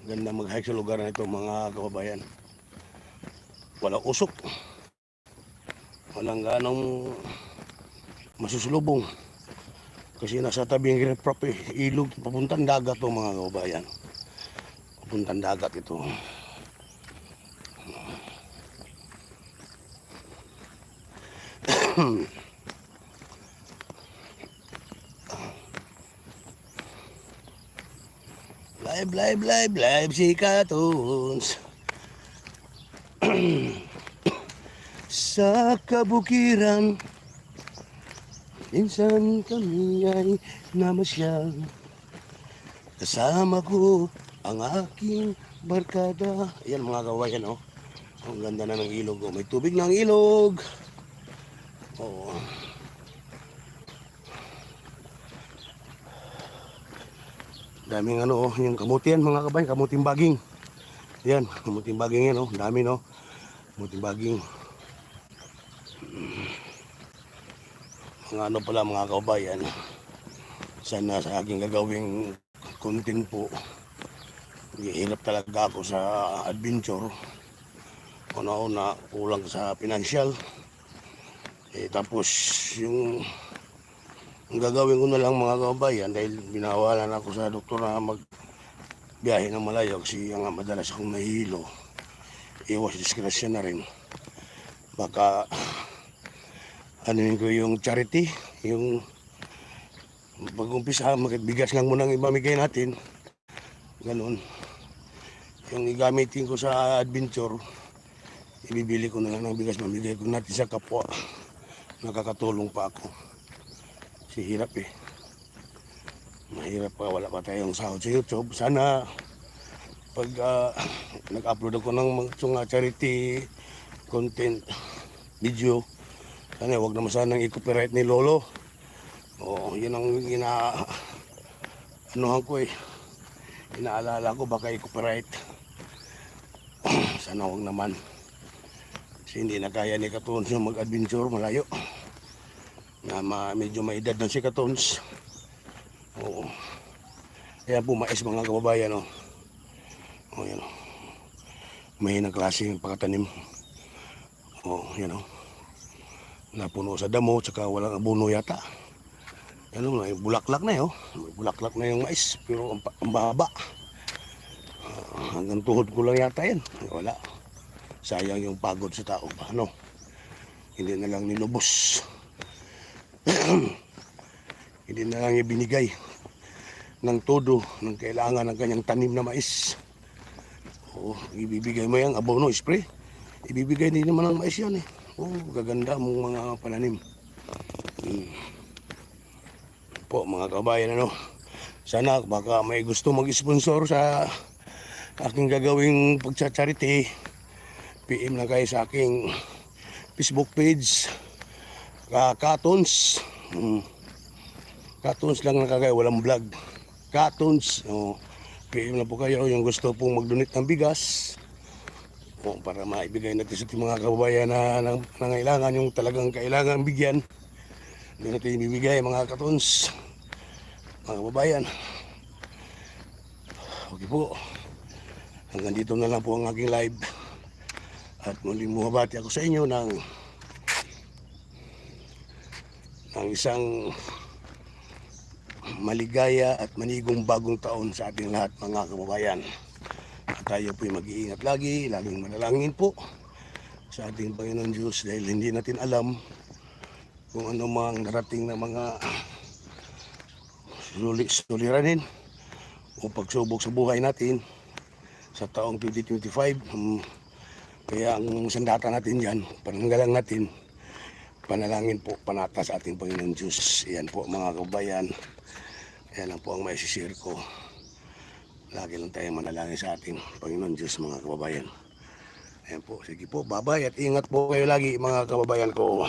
Ganda mag-hike sa lugar na ito mga kababayan. Walang usok. Walang ganong masusulubong. Kasi nasa tabing riprap ilog, papuntang dagat to mga kababayan. Papuntang dagat ito. Live si Katons. Sa kabukiran, minsan kami ay namasyal. Kasama ko ang aking barkada. Ayan mga kawayan, oh. Ang ganda na ng ilog, oh. May tubig ng ilog. Oh. Daming ano, oh, yung kamutian mga kabayan, kamuting baging. Yan, kamuting baging yan, oh. Dami, no. Kamuting baging. Mga ano pala mga kabayan. Sana sa aking gagawing content po. Hirap talaga ako sa adventure. Una-una, kulang sa financial. Tapos yung gagawin ko na lang mga kabayan dahil binawalan ako sa doktor na magbiyahe ng malayo kasi ang madalas akong nahihilo. Iwas disgrasya na rin. Baka anuin ko yung charity, yung pag-umpisa, bigas lang muna ang ibamigay natin. Ganun. Yung igamitin ko sa adventure, ibibili ko na lang ng bigas, mamigay ko natin sa kapwa. Nakakatulong pa ako. Kasi hirap eh. Mahirap pa, wala pa tayong sahod sa YouTube. Sana pag nag-upload ako ng mga charity content video, sana wag naman sanang i-copyright ni Lolo. Oo, yun ang anuhan ko eh. Inaalala ko baka i-copyright. Sana wag naman. Kasi hindi na kaya ni Katons yung mag-adventure malayo. Na medyo may edad na si Katons. Oo. Kaya po mais mga kababayan, oh. Oh, yan, oh. May klaseng pagkatanim. Oh, yan, oh. Napuno sa damo, tsaka walang abono yata. Yan, oh, may bulaklak na, oh. May bulaklak na yung mais, pero ang baba. Hanggang tuhod ko lang yata yan. Wala. Sayang yung pagod sa tao. Ano? Hindi na lang nilubos. Hindi na lang ibinigay ng todo ng kailangan ng kanyang tanim na mais. O, ibibigay mo yung abono, spray. Ibibigay din naman ng mais yan eh. O, gaganda mong mga pananim. Po mga kabayan, ano, sana baka may gusto mag-sponsor sa aking gagawing pagcha-charity. PM na kayo sa aking Facebook page, Katons. Katons lang nakagaya, walang vlog. Katons. PM na po kayo yung gusto pong mag-donate ng bigas. Para maibigay natin sa ating mga kababayan na nangailangan, yung talagang kailangan bigyan. Hindi natin ibibigay mga Katons. Mga kababayan. Okay po. Hanggang dito na lang po ang aking live. At muling bumabati ako sa inyo ng isang maligaya at manigong bagong taon sa ating lahat mga kababayan. At tayo po'y mag-iingat lagi, laging manalangin po sa ating Panginoon Diyos dahil hindi natin alam kung ano mang narating na mga suliranin o pagsubok sa buhay natin sa taong 2025. Kaya ang sandata natin yan, pananggalang natin, panalangin po, panata sa ating Panginoon Diyos. Yan po mga kabayan. Yan lang po ang maisishare ko. Lagi lang tayong manalangin sa ating Panginoon Diyos mga kababayan. Ayan po, sige po, bye-bye at ingat po kayo lagi mga kababayan ko.